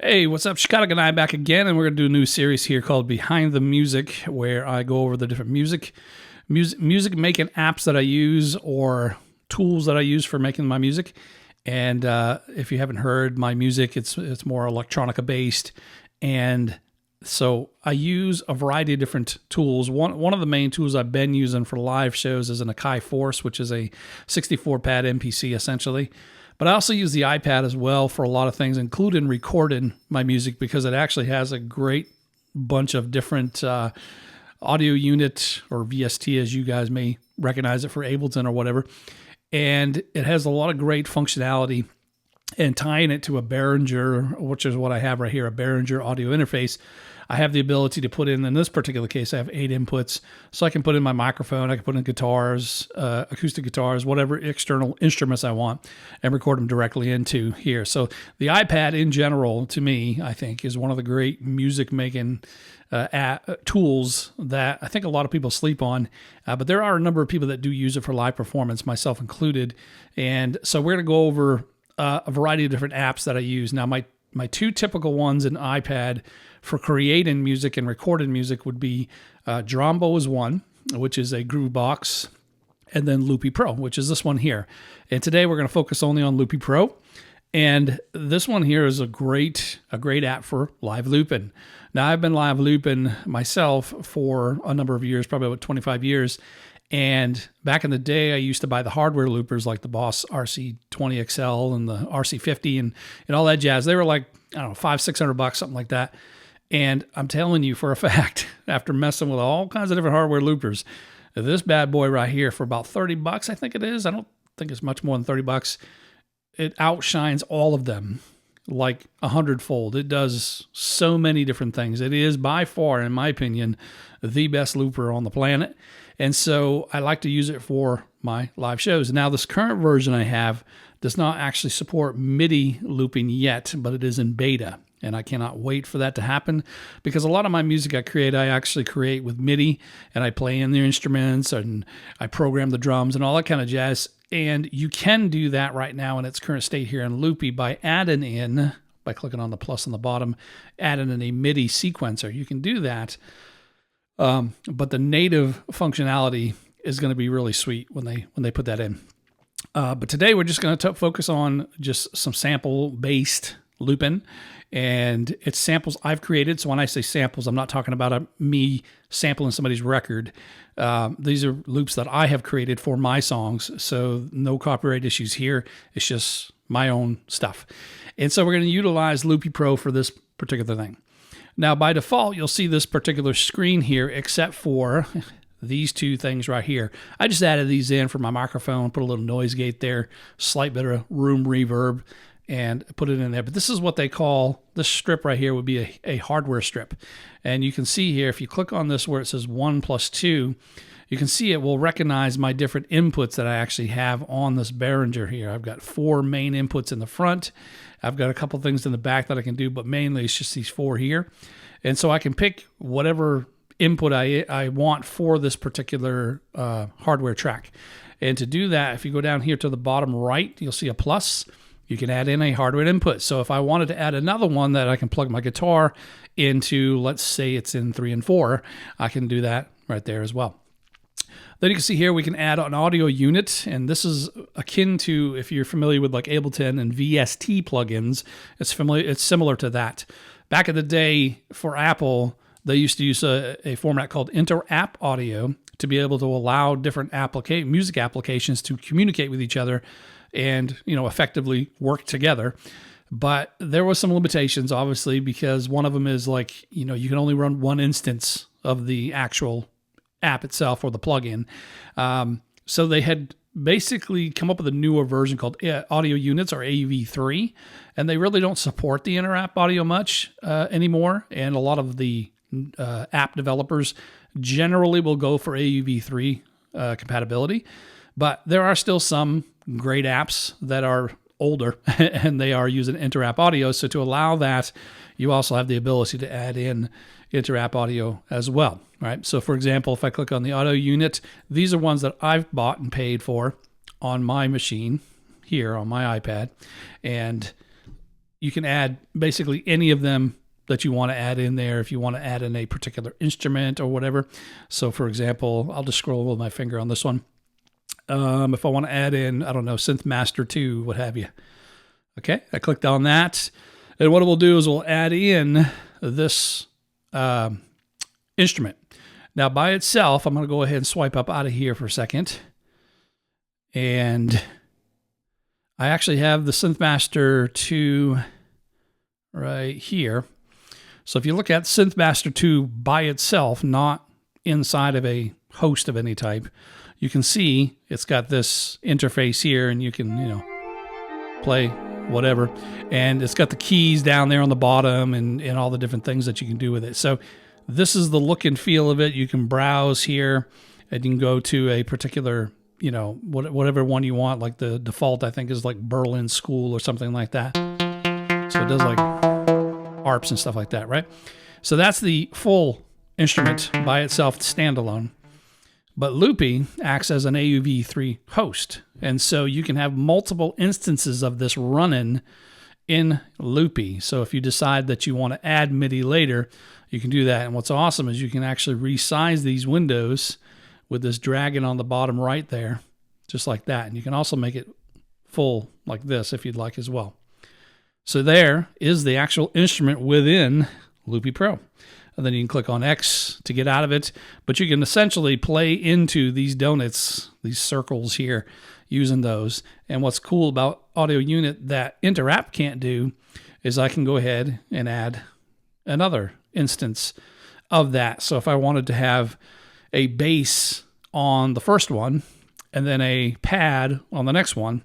Hey, what's up? Chicago and I back again, and we're going to do a new series here called Behind the Music, where I go over the different music making apps that I use or tools that I use for making my music. And if you haven't heard my music, it's more electronica based, and so I use a variety of different tools. One of the main tools I've been using for live shows is an Akai Force, which is a 64-pad MPC essentially. But I also use the iPad as well for a lot of things, including recording my music, because it actually has a great bunch of different audio unit, or VST as you guys may recognize it for Ableton or whatever. And it has a lot of great functionality, and tying it to a Behringer, which is what I have right here, a Behringer audio interface. I have the ability to put in this particular case, I have 8 inputs, so I can put in my microphone, I can put in guitars, acoustic guitars, whatever external instruments I want, and record them directly into here. So the iPad in general, to me, I think, is one of the great music making tools that I think a lot of people sleep on, but there are a number of people that do use it for live performance, myself included. And so we're going to go over a variety of different apps that I use. Now, my two typical ones in iPad for creating music and recording music would be Drombo is one, which is a groove box, and then Loopy Pro, which is this one here. And today we're going to focus only on Loopy Pro. And this one here is a great app for live looping. Now, I've been live looping myself for a number of years, probably about 25 years. And back in the day, I used to buy the hardware loopers like the Boss RC20XL and the RC50 and all that jazz. They were like, I don't know, $500-600, something like that. And I'm telling you for a fact, after messing with all kinds of different hardware loopers, this bad boy right here for about $30, I think it is. I don't think it's much more than $30. It outshines all of them like 100-fold. It does so many different things. It is by far, in my opinion, the best looper on the planet. And so I like to use it for my live shows. Now, this current version I have does not actually support MIDI looping yet, but it is in beta. And I cannot wait for that to happen, because a lot of my music I actually create with MIDI, and I play in the instruments and I program the drums and all that kind of jazz. And you can do that right now in its current state here in Loopy by adding in, by clicking on the plus on the bottom, adding in a MIDI sequencer. You can do that. But the native functionality is going to be really sweet when they put that in. But today we're just going to focus on just some sample-based looping, and it's samples I've created. So when I say samples, I'm not talking about me sampling somebody's record. These are loops that I have created for my songs, so no copyright issues here. It's just my own stuff. And so we're going to utilize Loopy Pro for this particular thing. Now, by default, you'll see this particular screen here, except for these two things right here. I just added these in for my microphone, put a little noise gate there, slight bit of room reverb, and put it in there. But this is what they call, this strip right here would be a hardware strip. And you can see here, if you click on this where it says 1 + 2, you can see it will recognize my different inputs that I actually have on this Behringer here. I've got 4 main inputs in the front. I've got a couple things in the back that I can do, but mainly it's just these 4 here. And so I can pick whatever input I want for this particular hardware track. And to do that, if you go down here to the bottom right, you'll see a plus. You can add in a hardware input. So if I wanted to add another one that I can plug my guitar into, let's say it's in 3 and 4, I can do that right there as well. Then you can see here we can add an audio unit, and this is akin to, if you're familiar with like Ableton and VST plugins, it's similar to that. Back in the day for Apple, they used to use a format called inter-app audio to be able to allow different music applications to communicate with each other and, effectively work together. But there was some limitations, obviously, because one of them is like, you can only run one instance of the actual app itself or the plugin. So they had basically come up with a newer version called Audio Units, or AUV3, and they really don't support the inter-app audio much anymore. And a lot of the app developers generally will go for AUV3 compatibility. But there are still some great apps that are older and they are using inter-app audio. So to allow that, you also have the ability to add in inter-app audio as well, right? So for example, if I click on the audio unit, these are ones that I've bought and paid for on my machine here on my iPad. And you can add basically any of them that you want to add in there if you want to add in a particular instrument or whatever. So for example, I'll just scroll with my finger on this one. If I want to add in, I don't know, Synth Master 2, what have you. Okay, I clicked on that. And what we'll do is we'll add in this instrument. Now by itself, I'm going to go ahead and swipe up out of here for a second. And I actually have the Synth Master 2 right here. So if you look at Synth Master 2 by itself, not inside of a host of any type, you can see it's got this interface here, and you can, you know, play whatever. And it's got the keys down there on the bottom and all the different things that you can do with it. So this is the look and feel of it. You can browse here, and you can go to a particular, you know, whatever one you want. Like the default, I think, is like Berlin School or something like that. So it does like ARPs and stuff like that, right? So that's the full instrument by itself, standalone. But Loopy acts as an AUV3 host. And so you can have multiple instances of this running in Loopy. So if you decide that you want to add MIDI later, you can do that. And what's awesome is you can actually resize these windows with this dragon on the bottom right there, just like that. And you can also make it full like this if you'd like as well. So there is the actual instrument within Loopy Pro. And then you can click on X to get out of it. But you can essentially play into these donuts, these circles here, using those. And what's cool about Audio Unit that Interapp can't do is I can go ahead and add another instance of that. So if I wanted to have a bass on the first one and then a pad on the next one,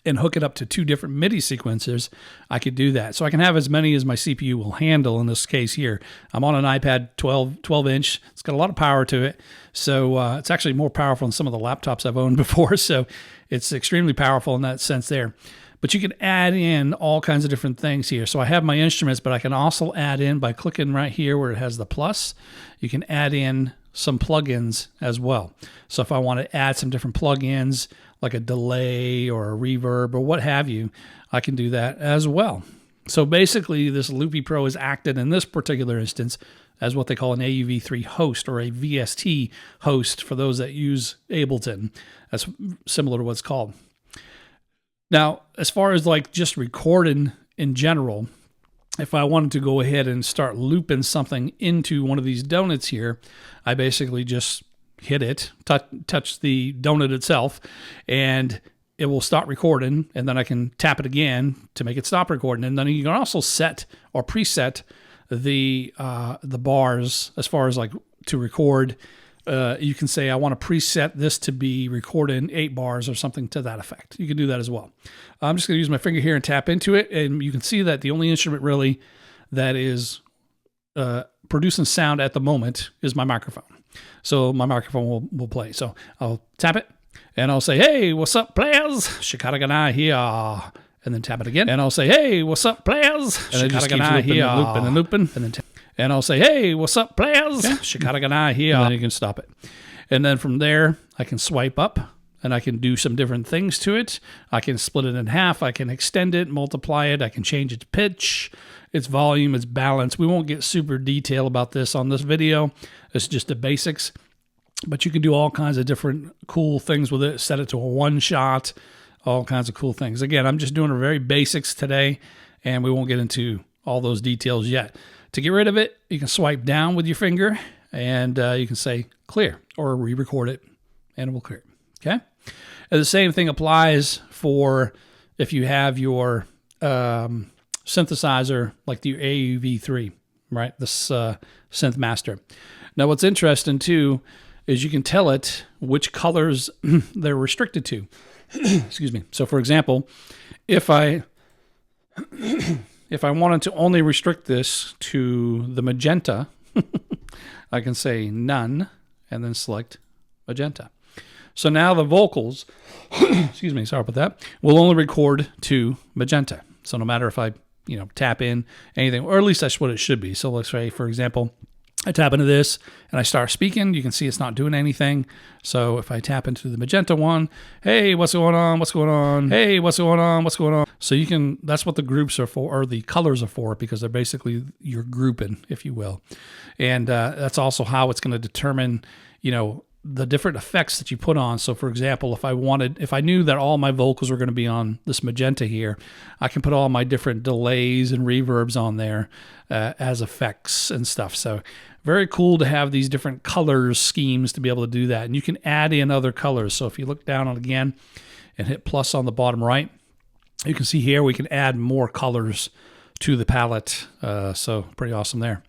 and hook it up to 2 different MIDI sequencers, I could do that. So I can have as many as my CPU will handle in this case here. I'm on an iPad 12 inch. It's got a lot of power to it. So it's actually more powerful than some of the laptops I've owned before. So it's extremely powerful in that sense there. But you can add in all kinds of different things here. So I have my instruments, but I can also add in by clicking right here where it has the plus. You can add in some plugins as well. So if I want to add some different plugins, like a delay or a reverb or what have you, I can do that as well. So basically, this Loopy Pro is acted in this particular instance as what they call an AUV3 host or a VST host for those that use Ableton. That's similar to what's called. Now, as far as like just recording in general, if I wanted to go ahead and start looping something into one of these donuts here, I basically just hit it, touch the donut itself, and it will start recording, and then I can tap it again to make it stop recording. And then you can also set or preset the bars as far as like to record. You can say, I want to preset this to be recording 8 bars or something to that effect. You can do that as well. I'm just going to use my finger here and tap into it, and you can see that the only instrument really that is producing sound at the moment is my microphone. So my microphone will play. So I'll tap it, and I'll say, hey, what's up, players? Shikaraganai here. And then tap it again. And I'll say, hey, what's up, players? And then just keep looping and looping. And then tap. And I'll say, hey, what's up, players? Shikaraganai here. And then you can stop it. And then from there, I can swipe up, and I can do some different things to it. I can split it in half. I can extend it, multiply it. I can change its pitch, its volume, its balance. We won't get super detailed about this on this video. It's just the basics. But you can do all kinds of different cool things with it. Set it to a one-shot, all kinds of cool things. Again, I'm just doing a very basics today, and we won't get into all those details yet. To get rid of it, you can swipe down with your finger, and you can say clear or re-record it, and it will clear. Okay? And the same thing applies for if you have your synthesizer like the AUV3, right? This Synth Master. Now, what's interesting too is you can tell it which colors they're restricted to. Excuse me. So, for example, if I wanted to only restrict this to the magenta, I can say none and then select magenta. So now the vocals, excuse me, sorry about that, will only record to magenta. So no matter if I, tap in anything, or at least that's what it should be. So let's say, for example, I tap into this and I start speaking. You can see it's not doing anything. So if I tap into the magenta one, hey, what's going on? What's going on? Hey, what's going on? What's going on? So you can, that's what the groups are for, or the colors are for, because they're basically your grouping, if you will. And that's also how it's going to determine, you know, the different effects that you put on. So for example, if I knew that all my vocals were going to be on this magenta here, I can put all my different delays and reverbs on there as effects and stuff. So very cool to have these different colors schemes to be able to do that. And you can add in other colors. So if you look down on again and hit plus on the bottom right, you can see here we can add more colors to the palette. So pretty awesome there.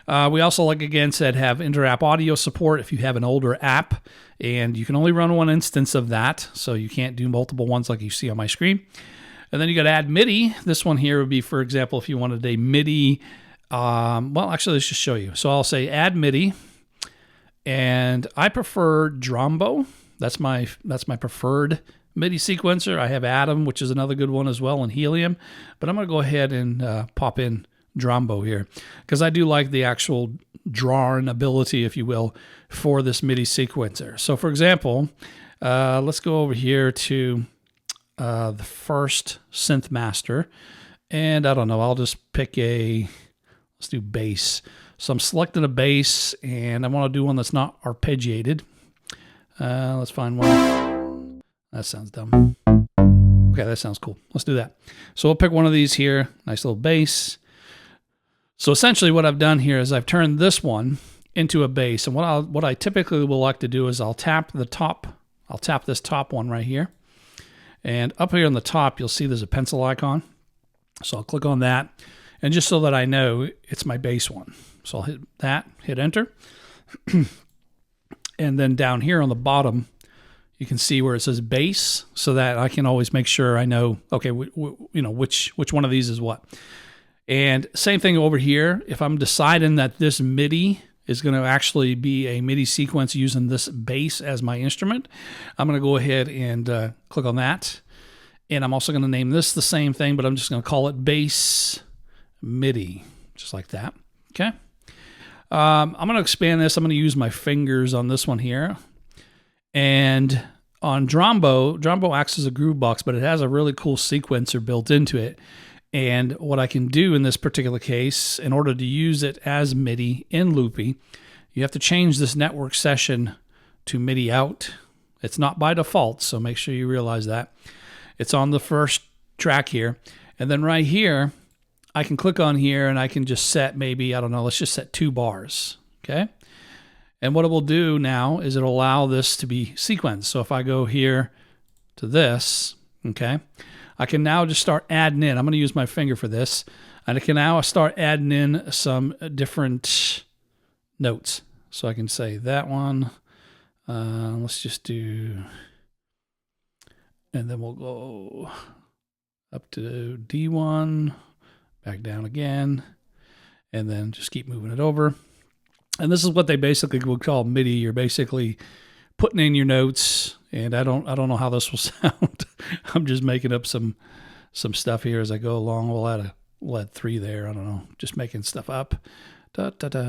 We also, like again said, have inter-app audio support if you have an older app, and you can only run one instance of that, so you can't do multiple ones like you see on my screen. And then you got to add MIDI. This one here would be, for example, if you wanted a MIDI, well, actually, let's just show you. So I'll say add MIDI, and I prefer Drombo. That's my preferred MIDI sequencer. I have Atom, which is another good one as well, and Helium, but I'm going to go ahead and pop in Drombo here, because I do like the actual drawing ability, if you will, for this MIDI sequencer. So for example, let's go over here to the first synth master, and I don't know, I'll just pick let's do bass. So I'm selecting a bass, and I want to do one that's not arpeggiated. Let's find one. That sounds dumb. Okay, that sounds cool. Let's do that. So we'll pick one of these here, nice little bass. So essentially what I've done here is I've turned this one into a bass. And what I typically will like to do is I'll tap this top one right here. And up here on the top, you'll see there's a pencil icon. So I'll click on that. And just so that I know it's my bass one. So I'll hit that, hit enter. And then down here on the bottom, you can see where it says bass, so that I can always make sure I know, okay, you know, which one of these is what. And same thing over here. If I'm deciding that this MIDI is going to actually be a MIDI sequence using this bass as my instrument, I'm going to go ahead and click on that. And I'm also going to name this the same thing, but I'm just going to call it bass MIDI, just like that. Okay. I'm going to expand this. I'm going to use my fingers on this one here. And on Drombo acts as a groove box, but it has a really cool sequencer built into it. And what I can do in this particular case, in order to use it as MIDI in Loopy, you have to change this network session to MIDI out. It's not by default, so make sure you realize that. It's on the first track here. And then right here, I can click on here and I can just set maybe, I don't know, let's just set 2 bars, okay? And what it will do now is it'll allow this to be sequenced. So if I go here to this, okay, I can now just start adding in. I'm going to use my finger for this. And I can now start adding in some different notes. So I can say that one. Let's just do, and then we'll go up to D1, back down again, and then just keep moving it over. And this is what they basically would call MIDI. You're basically putting in your notes, and I don't know how this will sound. I'm just making up some stuff here as I go along. We'll add 3 there. I don't know, just making stuff up. Da da da,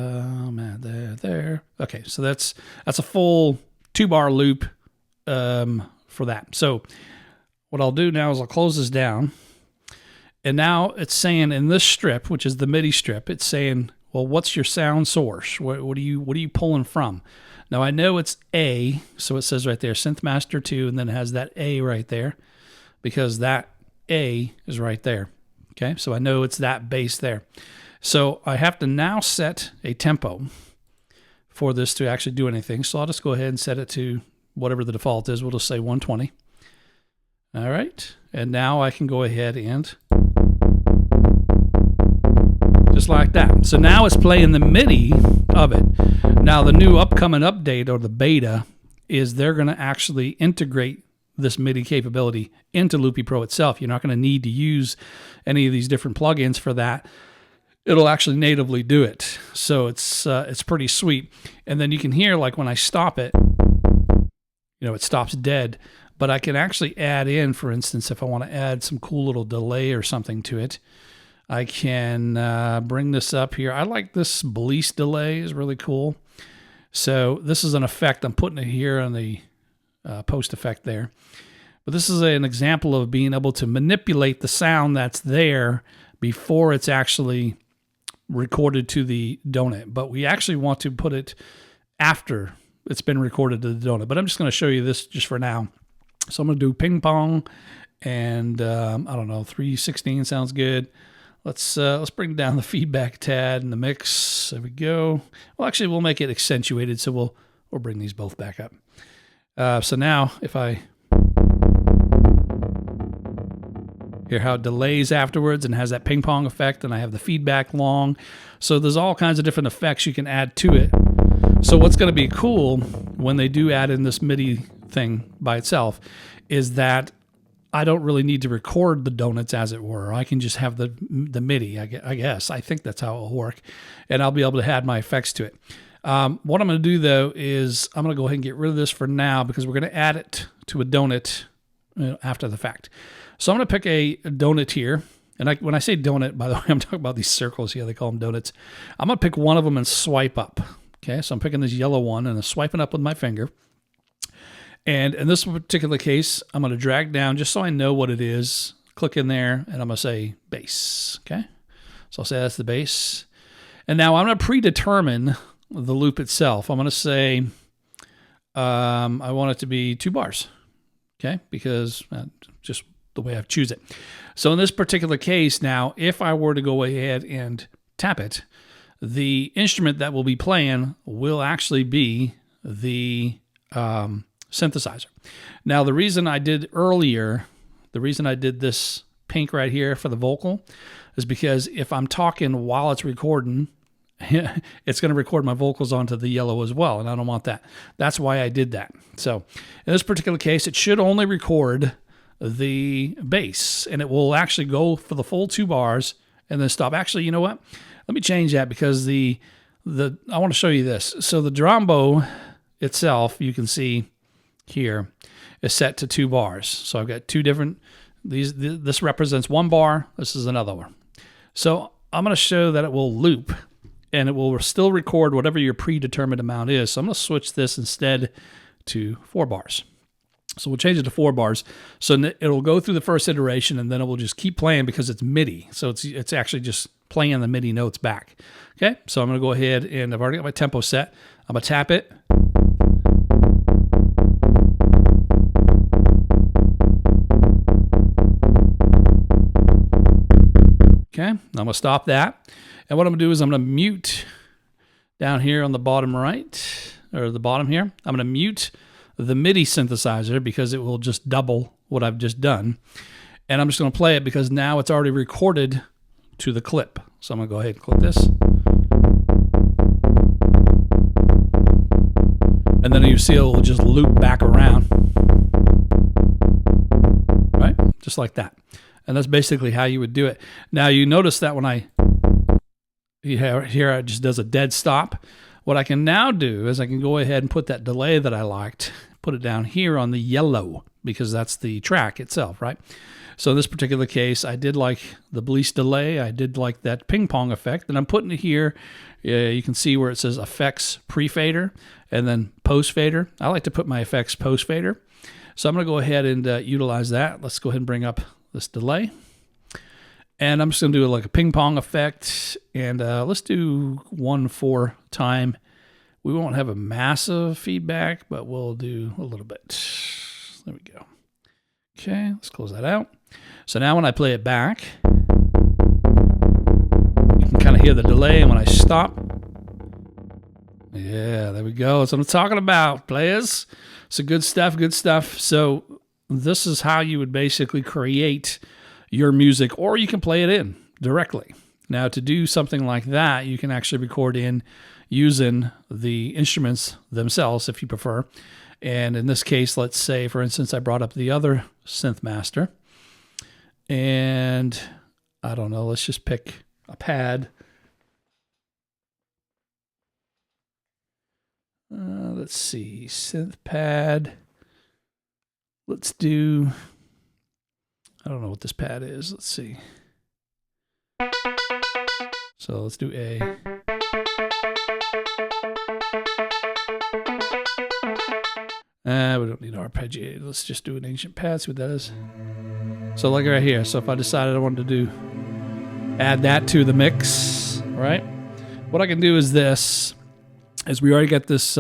man, there. Okay, so that's a full 2-bar loop for that. So what I'll do now is I'll close this down, and now it's saying in this strip, which is the MIDI strip, it's saying, well, what's your sound source? What are you pulling from? Now I know it's A, so it says right there, Synth Master 2, and then it has that A right there, because that A is right there. Okay, so I know it's that bass there. So I have to now set a tempo for this to actually do anything. So I'll just go ahead and set it to whatever the default is. We'll just say 120. All right, and now I can go ahead and just like that. So now it's playing the MIDI of it. Now the new upcoming update, or the beta, is they're going to actually integrate this MIDI capability into Loopy Pro itself. You're not going to need to use any of these different plugins for that. It'll actually natively do it. So it's pretty sweet. And then you can hear, like when I stop it, you know, it stops dead. But I can actually add in, for instance, if I want to add some cool little delay or something to it, I can bring this up here. I like this bleach delay, is really cool. So this is an effect. I'm putting it here on the post effect there. But this is an example of being able to manipulate the sound that's there before it's actually recorded to the donut. But we actually want to put it after it's been recorded to the donut. But I'm just going to show you this just for now. So I'm going to do ping pong, and I don't know, 3/16 sounds good. Let's bring down the feedback a tad in the mix. There we go. Well, actually, we'll make it accentuated, so we'll bring these both back up. So now, if I hear how it delays afterwards and has that ping pong effect, and I have the feedback long. So there's all kinds of different effects you can add to it. So what's going to be cool when they do add in this MIDI thing by itself is that I don't really need to record the donuts, as it were. I can just have the MIDI, I guess. I think that's how it will work. And I'll be able to add my effects to it. What I'm going to do, though, is I'm going to go ahead and get rid of this for now because we're going to add it to a donut after the fact. So I'm going to pick a donut here. And when I say donut, by the way, I'm talking about these circles here. They call them donuts. I'm going to pick one of them and swipe up. Okay, so I'm picking this yellow one and I'm swiping up with my finger. And in this particular case, I'm going to drag down just so I know what it is. Click in there, and I'm going to say bass. Okay, so I'll say that's the bass. And now I'm going to predetermine the loop itself. I'm going to say I want it to be 2 bars. Okay, because just the way I choose it. So in this particular case now, if I were to go ahead and tap it, the instrument that will be playing will actually be the synthesizer. Now, the reason I did this pink right here for the vocal is because if I'm talking while it's recording, it's going to record my vocals onto the yellow as well, and I don't want that. That's why I did that. So in this particular case, it should only record the bass, and it will actually go for the full 2 bars and then stop. Actually, you know what? Let me change that because I want to show you this. So the drum bow itself, you can see here, is set to 2 bars. So I've got 2 different, this represents 1 bar, this is another one. So I'm going to show that it will loop, and it will still record whatever your predetermined amount is. So I'm going to switch this instead to 4 bars. So we'll change it to 4 bars. So it'll go through the first iteration, and then it will just keep playing because it's MIDI. So it's actually just playing the MIDI notes back. Okay, so I'm going to go ahead, and I've already got my tempo set. I'm going to tap it. Okay, I'm going to stop that. And what I'm going to do is I'm going to mute down here on the bottom right, or the bottom here. I'm going to mute the MIDI synthesizer because it will just double what I've just done. And I'm just going to play it because now it's already recorded to the clip. So I'm going to go ahead and click this. And then you see it will just loop back around. Right? Just like that. And that's basically how you would do it. Now you notice that when here it just does a dead stop. What I can now do is I can go ahead and put that delay that I liked, put it down here on the yellow because that's the track itself, right? So in this particular case, I did like the bleach delay. I did like that ping pong effect. And I'm putting it here. You can see where it says effects pre-fader and then post-fader. I like to put my effects post-fader. So I'm going to go ahead and utilize that. Let's go ahead and bring up this delay. And I'm just going to do like a ping pong effect. And let's do 1/4 time. We won't have a massive feedback, but we'll do a little bit. There we go. Okay, let's close that out. So now when I play it back, you can kind of hear the delay. And when I stop, yeah, there we go. That's what I'm talking about, players. So good stuff, good stuff. So this is how you would basically create your music, or you can play it in directly. Now, to do something like that, you can actually record in using the instruments themselves if you prefer. And in this case, let's say, for instance, I brought up the other synth master. And I don't know, let's just pick a pad. Let's see, synth pad. Let's do, I don't know what this pad is. Let's see. So let's do A. We don't need arpeggiated. Let's just do an ancient pad, see what that is. So like right here. So if I decided I wanted to add that to the mix, right? What I can do is this, is we already got this,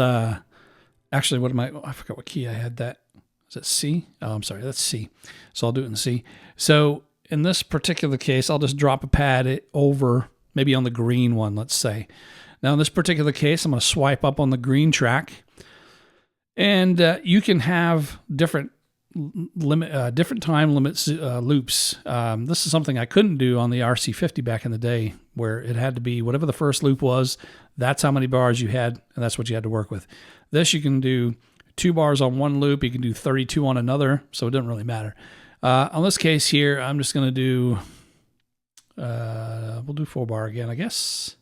actually, what am I forgot what key I had that. Is it C? Oh, I'm sorry, that's C. So I'll do it in C. So in this particular case, I'll just drop a pad over, maybe on the green one, let's say. Now in this particular case, I'm going to swipe up on the green track. And you can have different time limits loops. This is something I couldn't do on the RC50 back in the day, where it had to be whatever the first loop was, that's how many bars you had, and that's what you had to work with. This you can do 2 bars on one loop, you can do 32 on another, so it doesn't really matter. On this case here, I'm just going to do, we'll do 4 bar again, I guess.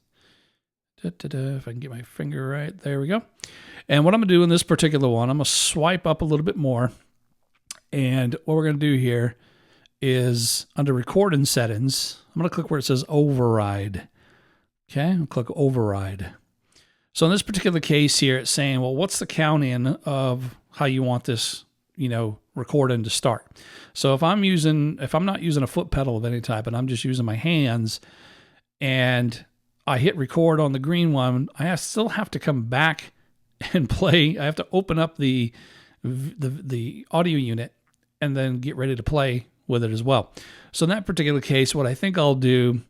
If I can get my finger right, there we go. And what I'm going to do in this particular one, I'm going to swipe up a little bit more. And what we're going to do here is under recording settings, I'm going to click where it says override. Okay, I'll click override. So in this particular case here, it's saying, well, what's the count in of how you want this, recording to start? So if I'm not using a foot pedal of any type and I'm just using my hands and I hit record on the green one, I still have to come back and play. I have to open up the audio unit and then get ready to play with it as well. So in that particular case, what I think I'll do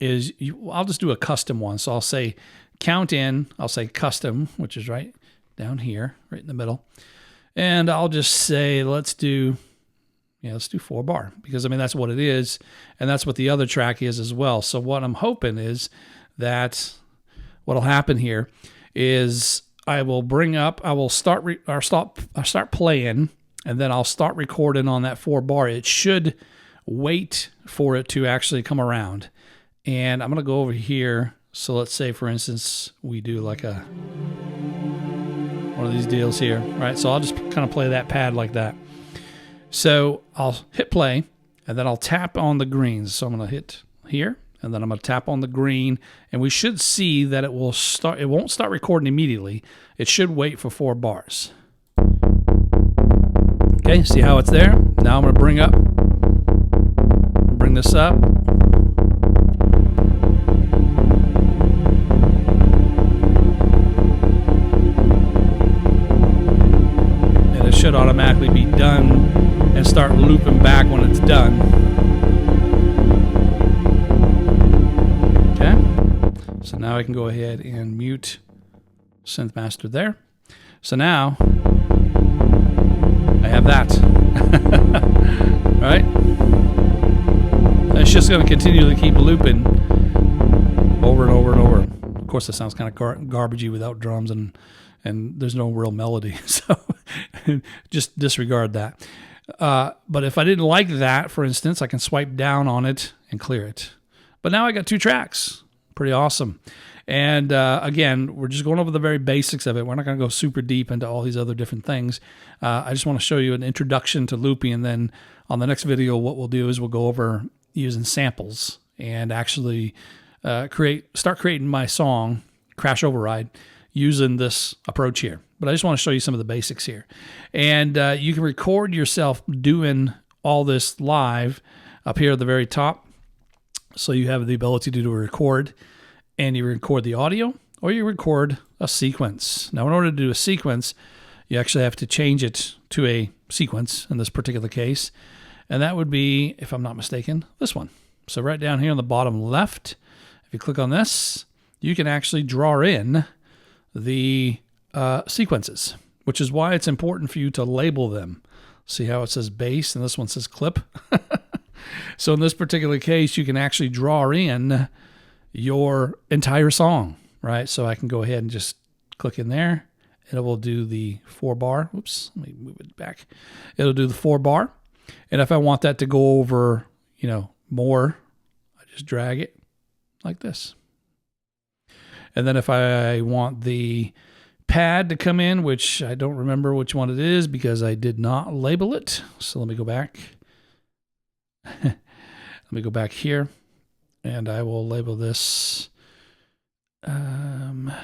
is I'll just do a custom one. So I'll say count in, I'll say custom, which is right down here, right in the middle. And I'll just say, let's do 4 bar, because that's what it is. And that's what the other track is as well. So what I'm hoping is that what'll happen here is I will start playing, and then I'll start recording on that 4 bar. It should wait for it to actually come around. And I'm going to go over here. So let's say, for instance, we do like one of these deals here, right? So I'll just kind of play that pad like that. So I'll hit play, and then I'll tap on the greens. So I'm going to hit here, and then I'm going to tap on the green, and we should see that it won't start recording immediately. It should wait for 4 bars. Okay, see how it's there? Now I'm going to bring this up. And it should automatically be done and start looping back when it's done. So now I can go ahead and mute Synth Master there. So now I have that. Right? And it's just going to continually keep looping over and over and over. Of course, it sounds kind of garbagey without drums, and there's no real melody. So just disregard that. But if I didn't like that, for instance, I can swipe down on it and clear it. But now I got 2 tracks. Pretty awesome. And again, we're just going over the very basics of it. We're not going to go super deep into all these other different things. I just want to show you an introduction to looping, and then on the next video, what we'll do is we'll go over using samples and actually start creating my song, Crash Override, using this approach here. But I just want to show you some of the basics here. And you can record yourself doing all this live up here at the very top. So you have the ability to do a record, and you record the audio, or you record a sequence. Now, in order to do a sequence, you actually have to change it to a sequence in this particular case. And that would be, if I'm not mistaken, this one. So right down here on the bottom left, if you click on this, you can actually draw in the sequences, which is why it's important for you to label them. See how it says bass and this one says clip? So in this particular case, you can actually draw in your entire song, right? So I can go ahead and just click in there, and it will do the 4 bar. Oops, let me move it back. It'll do the 4 bar. And if I want that to go over, more, I just drag it like this. And then if I want the pad to come in, which I don't remember which one it is because I did not label it. So let me go back. Let me go back here. And I will label this pad.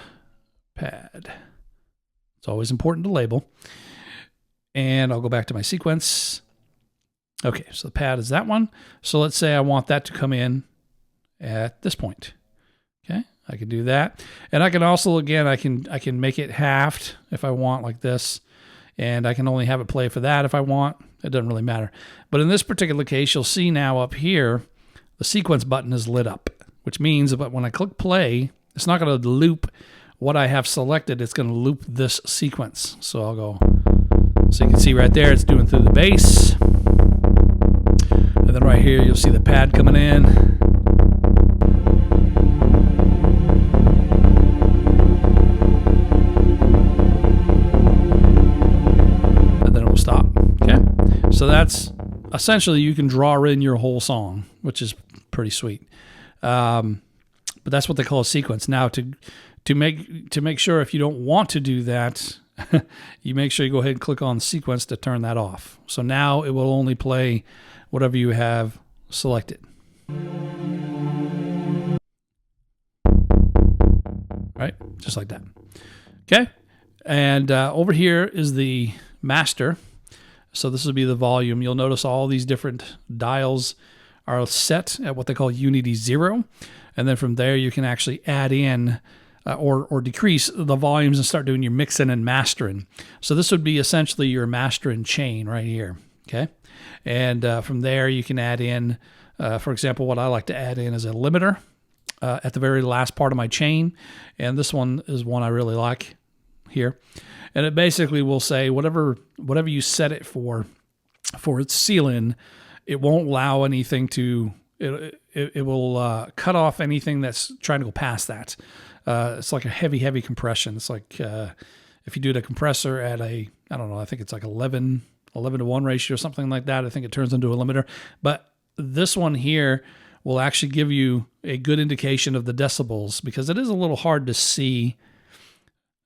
It's always important to label. And I'll go back to my sequence. Okay, so the pad is that one. So let's say I want that to come in at this point. Okay, I can do that. And I can also, again, I can make it halved if I want, like this. And I can only have it play for that if I want. It doesn't really matter. But in this particular case, you'll see now up here, the sequence button is lit up, which means that when I click play, it's not going to loop what I have selected. It's going to loop this sequence. So I'll go, so you can see right there, it's doing through the bass. And then right here, you'll see the pad coming in. And then it will stop. Okay. So that's essentially, you can draw in your whole song, which is pretty sweet. But that's what they call a sequence. Now, to make sure if you don't want to do that, you make sure you go ahead and click on sequence to turn that off. So now it will only play whatever you have selected. Right, just like that. Okay, and over here is the master. So this will be the volume. You'll notice all these different dials are set at what they call Unity 0. And then from there, you can actually add in or decrease the volumes and start doing your mixing and mastering. So this would be essentially your mastering chain right here. Okay. And from there, you can add in, for example, what I like to add in is a limiter at the very last part of my chain. And this one is one I really like here. And it basically will say whatever you set it for its ceiling, it won't allow anything to, it will cut off anything that's trying to go past that. It's like a heavy compression. It's like if you do the compressor at I don't know, I think it's like 11 to 1 ratio or something like that. I think it turns into a limiter. But this one here will actually give you a good indication of the decibels, because it is a little hard to see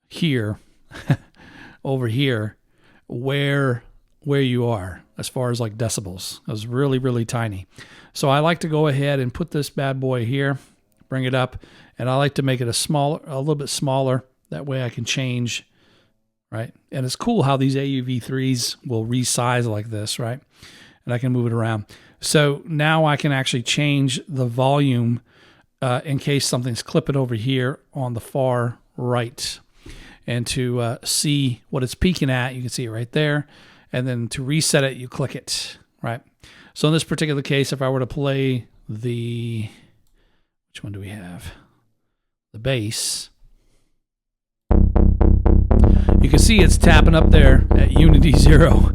here, over here, where you are as far as like decibels. It's really tiny. So I like to go ahead and put this bad boy here, bring it up, and I like to make it a little bit smaller. That way I can change, right? And it's cool how these AUV3s will resize like this, right? And I can move it around. So now I can actually change the volume in case something's clipping over here on the far right. And to see what it's peaking at, you can see it right there. And then to reset it, you click it, right? So in this particular case, if I were to play the, which one do we have? The bass. You can see it's tapping up there at Unity 0.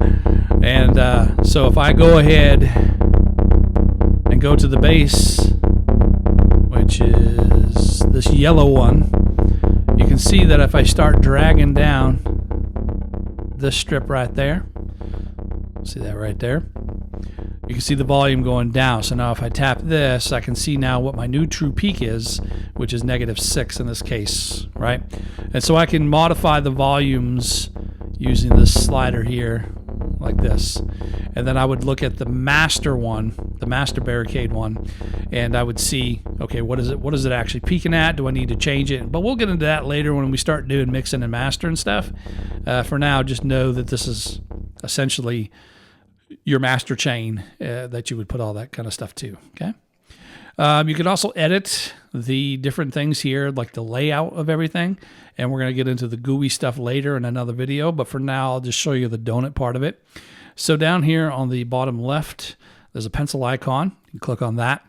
And so if I go ahead and go to the bass, which is this yellow one, you can see that if I start dragging down this strip right there, see that right there? You can see the volume going down. So now if I tap this, I can see now what my new true peak is, which is -6 in this case, right? And so I can modify the volumes using this slider here, like this. And then I would look at the master one, the master barricade one, and I would see, okay, what is it actually peaking at? Do I need to change it? But we'll get into that later when we start doing mixing and mastering stuff. For now, just know that this is essentially your master chain that you would put all that kind of stuff to, okay? You can also edit the different things here, like the layout of everything, and we're going to get into the GUI stuff later in another video, but for now, I'll just show you the donut part of it. So down here on the bottom left, there's a pencil icon. You can click on that,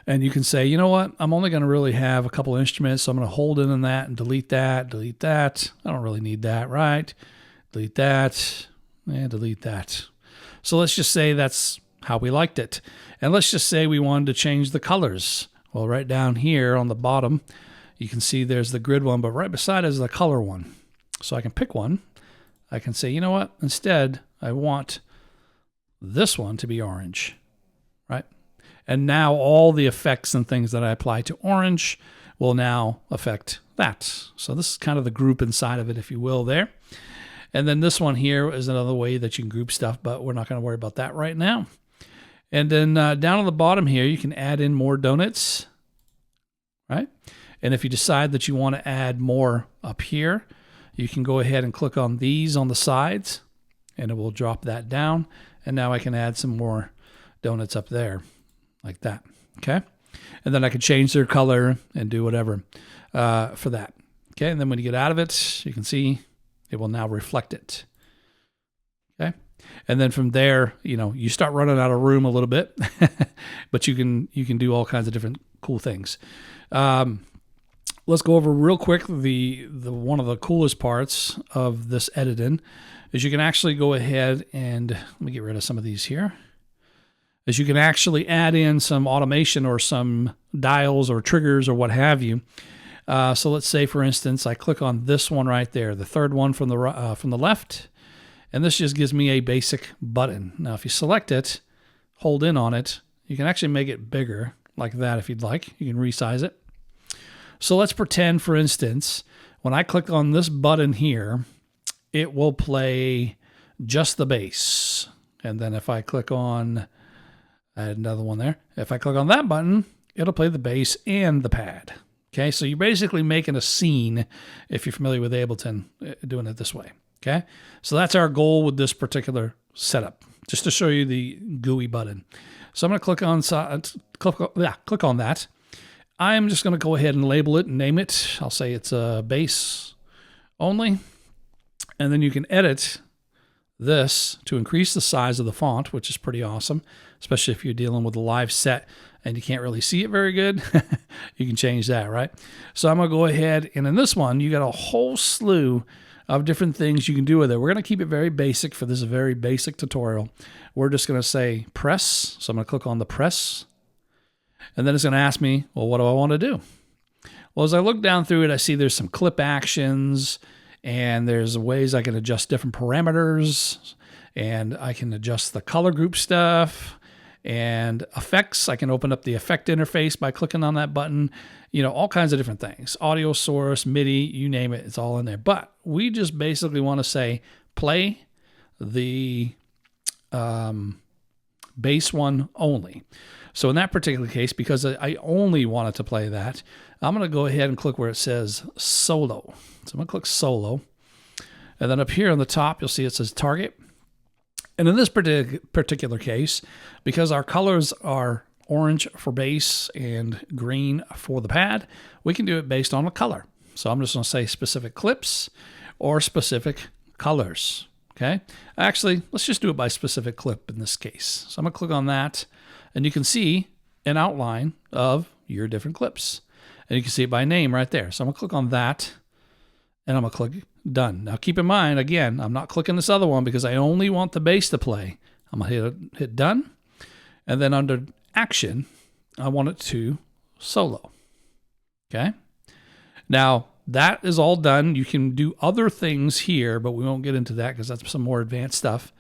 and you can say, you know what, I'm only going to really have a couple instruments, so I'm going to hold in on that and delete that, delete that. I don't really need that, right? Delete that, and delete that. So let's just say that's how we liked it. And let's just say we wanted to change the colors. Well, right down here on the bottom, you can see there's the grid one, but right beside it is the color one. So I can pick one. I can say, you know what, instead, I want this one to be orange, right? And now all the effects and things that I apply to orange will now affect that. So this is kind of the group inside of it, if you will, there. And then this one here is another way that you can group stuff, but we're not going to worry about that right now. And then down on the bottom here, you can add in more donuts, right? And if you decide that you want to add more up here, you can go ahead and click on these on the sides, and it will drop that down. And now I can add some more donuts up there, like that, okay? And then I can change their color and do whatever for that, okay? And then when you get out of it, you can see it will now reflect it, okay? And then from there, you start running out of room a little bit, but you can do all kinds of different cool things. Let's go over real quick the one of the coolest parts of this editing is you can actually go ahead and let me get rid of some of these here. Is you can actually add in some automation or some dials or triggers or what have you. So let's say, for instance, I click on this one right there, the third one from the left, and this just gives me a basic button. Now, if you select it, hold in on it, you can actually make it bigger like that if you'd like. You can resize it. So let's pretend, for instance, when I click on this button here, it will play just the bass. And then if I click on, I had another one there. If I click on that button, it'll play the bass and the pad. Okay, so you're basically making a scene, if you're familiar with Ableton, doing it this way. Okay, so that's our goal with this particular setup, just to show you the GUI button. So I'm going to click on that. I'm just going to go ahead and label it and name it. I'll say it's a bass only. And then you can edit this to increase the size of the font, which is pretty awesome, especially if you're dealing with a live set and you can't really see it very good. You can change that, right? So I'm going to go ahead, and in this one, you got a whole slew of different things you can do with it. We're going to keep it very basic for this very basic tutorial. We're just going to say press. So I'm going to click on the press. And then it's going to ask me, well, what do I want to do? Well, as I look down through it, I see there's some clip actions, and there's ways I can adjust different parameters, and I can adjust the color group stuff, and effects. I can open up the effect interface by clicking on that button. All kinds of different things. Audio source, MIDI, you name it, it's all in there. But we just basically want to say play the bass one only. So in that particular case, because I only wanted to play that, I'm going to go ahead and click where it says solo. So I'm going to click solo. And then up here on the top, you'll see it says target. And in this particular case, because our colors are orange for bass and green for the pad, we can do it based on a color. So I'm just going to say specific clips or specific colors. Okay. Actually, let's just do it by specific clip in this case. So I'm going to click on that, and you can see an outline of your different clips. And you can see it by name right there. So I'm going to click on that, and I'm going to click done. Now keep in mind, again, I'm not clicking this other one because I only want the bass to play. I'm going to hit done. And then under action, I want it to solo. Okay. Now that is all done. You can do other things here, but we won't get into that because that's some more advanced stuff.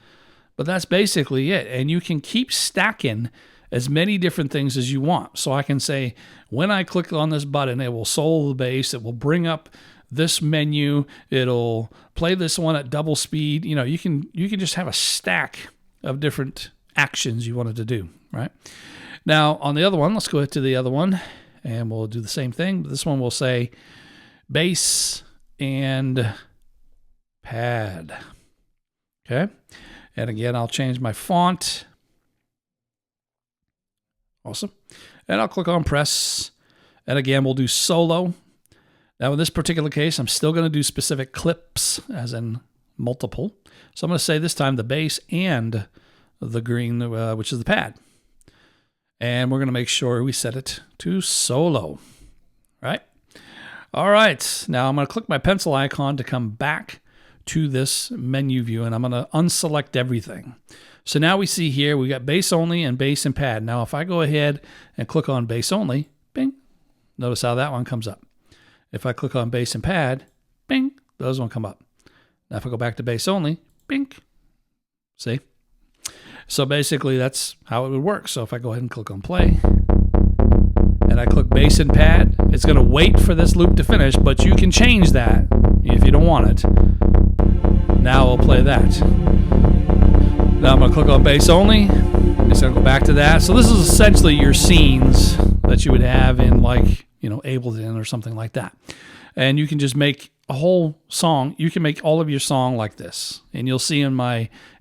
But that's basically it. And you can keep stacking as many different things as you want. So I can say, when I click on this button, it will solo the bass. It will bring up this menu. It'll play this one at double speed. You can just have a stack of different actions you wanted to do, right? Now on the other one, let's go to the other one, and we'll do the same thing. This one will say bass and pad. Okay. And again, I'll change my font. Awesome. And I'll click on press. And again, we'll do solo. Now in this particular case, I'm still going to do specific clips, as in multiple. So I'm going to say this time the bass and the green, which is the pad. And we're going to make sure we set it to solo, right? All right. Now I'm going to click my pencil icon to come back to this menu view, and I'm going to unselect everything. So now we see here, we got bass only and bass and pad. Now, if I go ahead and click on bass only, bing, notice how that one comes up. If I click on bass and pad, bing, those one come up. Now, if I go back to bass only, bing, see? So basically, that's how it would work. So if I go ahead and click on play, and I click bass and pad, it's going to wait for this loop to finish, but you can change that if you don't want it. Now I'll play that. Now I'm going to click on bass only, It's going to go back to that. So this is essentially your scenes that you would have in, like, you know, Ableton or something like that. And you can just make a whole song. You can make all of your song like this, and you'll see in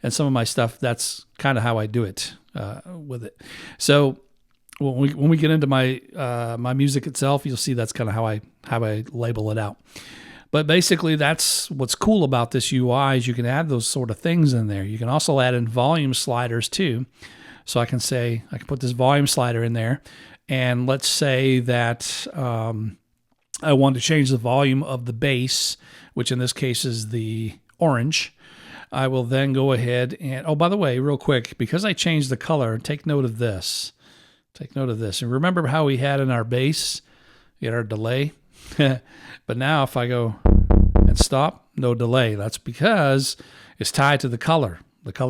some of my stuff, that's kind of how I do it with it. So when we get into my my music itself, you'll see that's kind of how I label it out. But basically, that's what's cool about this UI is you can add those sort of things in there. You can also add in volume sliders too. So I can put this volume slider in there, and let's say that I want to change the volume of the bass, which in this case is the orange. I will then go ahead and, oh, by the way, real quick, because I changed the color, take note of this. Take note of this. And remember how we had in our bass, we had our delay? But now if I go and stop, no delay. That's because it's tied to the color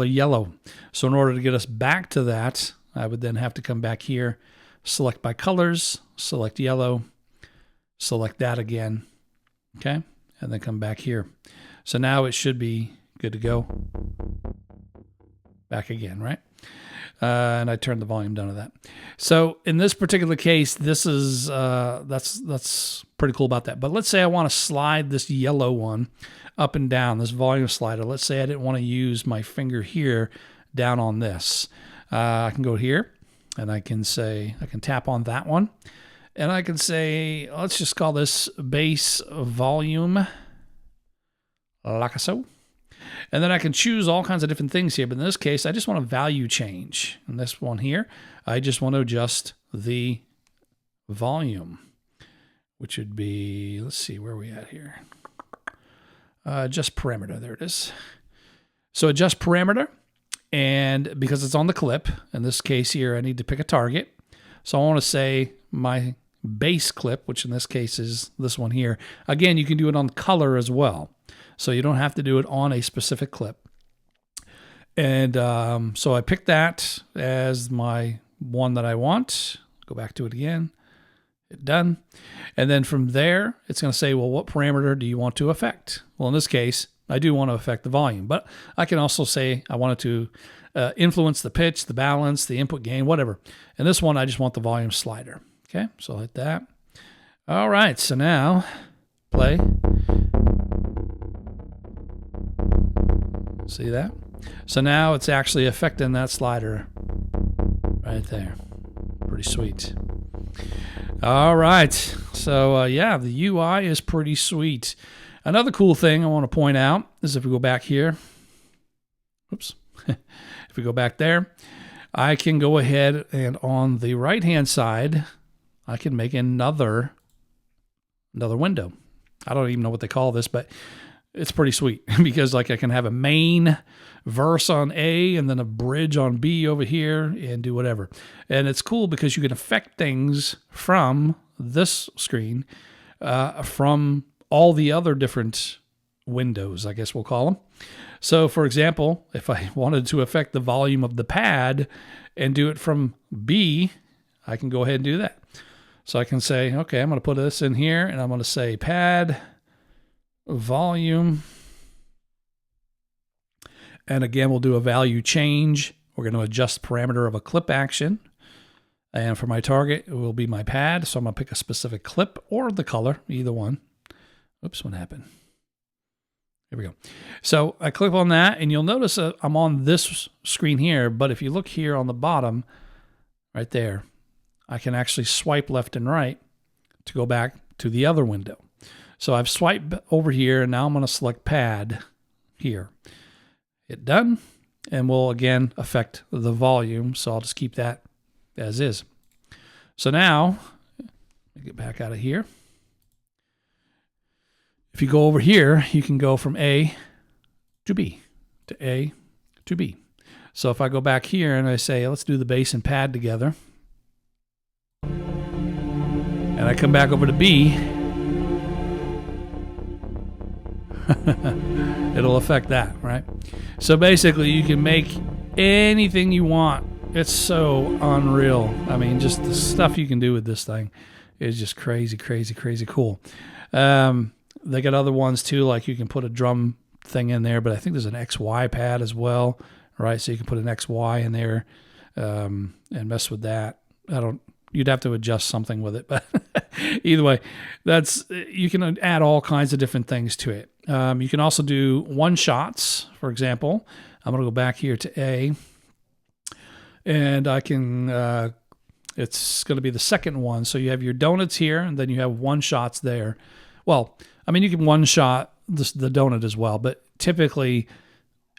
yellow. So in order to get us back to that, I would then have to come back here, select by colors, select yellow, select that again, okay? And then come back here. So now it should be good to go. Back again, right? And I turned the volume down to that. So in this particular case, this is that's pretty cool about that. But let's say I want to slide this yellow one up and down, this volume slider. Let's say I didn't want to use my finger here down on this. I can go here, and I can tap on that one, and I can say, let's just call this bass volume, like so. And then I can choose all kinds of different things here. But in this case, I just want a value change. And this one here, I just want to adjust the volume, which would be, let's see, where are we at here? Adjust parameter, there it is. So adjust parameter, and because it's on the clip, in this case here, I need to pick a target. So I want to say my bass clip, which in this case is this one here. Again, you can do it on color as well. So you don't have to do it on a specific clip. And so I picked that as my one that I want. Go back to it again. Hit done. And then from there, it's going to say, well, what parameter do you want to affect? Well, in this case, I do want to affect the volume. But I can also say I want it to influence the pitch, the balance, the input gain, whatever. And this one, I just want the volume slider. Okay, so I'll hit that. All right, so now play. See that? So now it's actually affecting that slider right there. Pretty sweet. All right. So, yeah, the UI is pretty sweet. Another cool thing I want to point out is if we go back here. Oops. If we go back there, I can go ahead and on the right-hand side, I can make another window. I don't even know what they call this, but it's pretty sweet because like I can have a main verse on A and then a bridge on B over here and do whatever. And it's cool because you can affect things from this screen, from all the other different windows, I guess we'll call them. So for example, if I wanted to affect the volume of the pad and do it from B, I can go ahead and do that. So I can say, okay, I'm going to put this in here and I'm going to say pad volume, and again we'll do a value change. We're going to adjust parameter of a clip action, and for my target it will be my pad, so I'm going to pick a specific clip or the color, either one. Oops, what happened? Here we go. So I click on that and you'll notice I'm on this screen here, but if you look here on the bottom right there, I can actually swipe left and right to go back to the other window. So I've swiped over here, and now I'm going to select pad here. Hit done, and we'll again affect the volume. So I'll just keep that as is. So now, let me get back out of here. If you go over here, you can go from A to B, to A to B. So if I go back here and I say, let's do the bass and pad together, and I come back over to B, it'll affect that, right? So basically you can make anything you want. It's so unreal. I mean, just the stuff you can do with this thing is just crazy, crazy, crazy cool. They got other ones too, like you can put a drum thing in there, but I think there's an XY pad as well, right? So you can put an XY in there. and mess with that. You'd have to adjust something with it, but either way, you can add all kinds of different things to it. You can also do one shots, for example. I'm going to go back here to A, and I can, it's going to be the second one. So you have your donuts here, and then you have one shots there. Well, I mean, you can one shot the donut as well, but typically,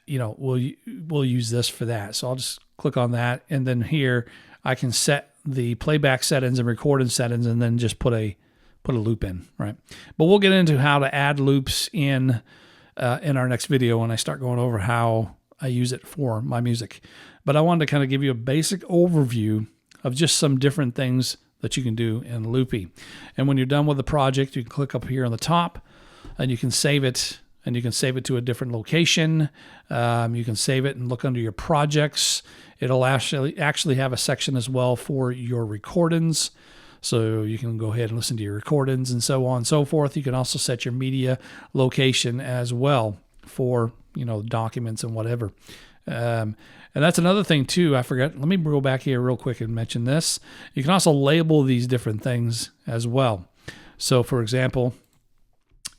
we'll use this for that. So I'll just click on that, and then here I can set the playback settings and recording settings, and then just put a loop in, right? But we'll get into how to add loops in our next video when I start going over how I use it for my music. But I wanted to kind of give you a basic overview of just some different things that you can do in Loopy. And when you're done with the project, you can click up here on the top, and you can save it. And you can save it to a different location. You can save it and look under your projects. It'll actually have a section as well for your recordings. So you can go ahead and listen to your recordings and so on and so forth. You can also set your media location as well for, documents and whatever. And that's another thing too. I forgot. Let me go back here real quick and mention this. You can also label these different things as well. So for example,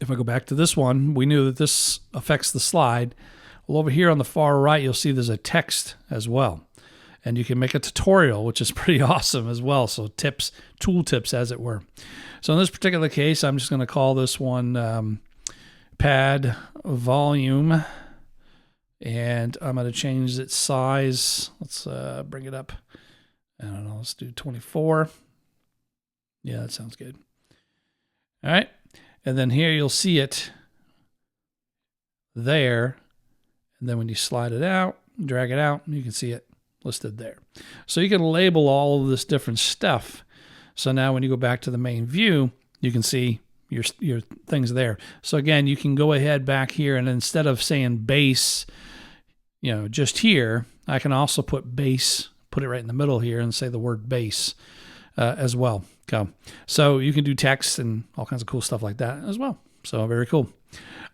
if I go back to this one, we knew that this affects the slide. Well, over here on the far right, you'll see there's a text as well. And you can make a tutorial, which is pretty awesome as well. So tool tips, as it were. So in this particular case, I'm just going to call this one pad volume. And I'm going to change its size. Let's bring it up. I don't know, let's do 24. Yeah, that sounds good. All right. And then here you'll see it there. And then when you slide it out, drag it out, you can see it listed there. So you can label all of this different stuff. So now when you go back to the main view, you can see your things there. So again, you can go ahead back here, and instead of saying bass, just here, I can also put bass, put it right in the middle here and say the word bass as well. So you can do text and all kinds of cool stuff like that as well. So very cool.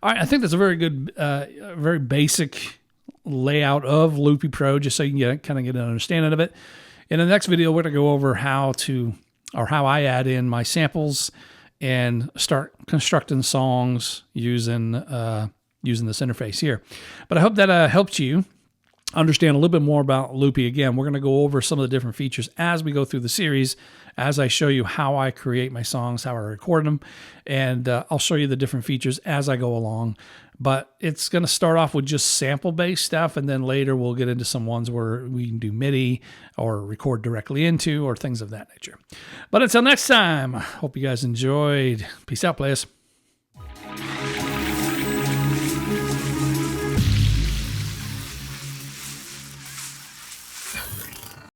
All right, I think that's a very good, very basic layout of Loopy Pro, just so you can kind of get an understanding of it. In the next video, we're going to go over how I add in my samples and start constructing songs using this interface here. But I hope that helped you understand a little bit more about Loopy. Again, we're going to go over some of the different features as we go through the series, as I show you how I create my songs, how I record them, and I'll show you the different features as I go along. But it's going to start off with just sample-based stuff, and then later we'll get into some ones where we can do MIDI or record directly into or things of that nature. But until next time, hope you guys enjoyed. Peace out, players.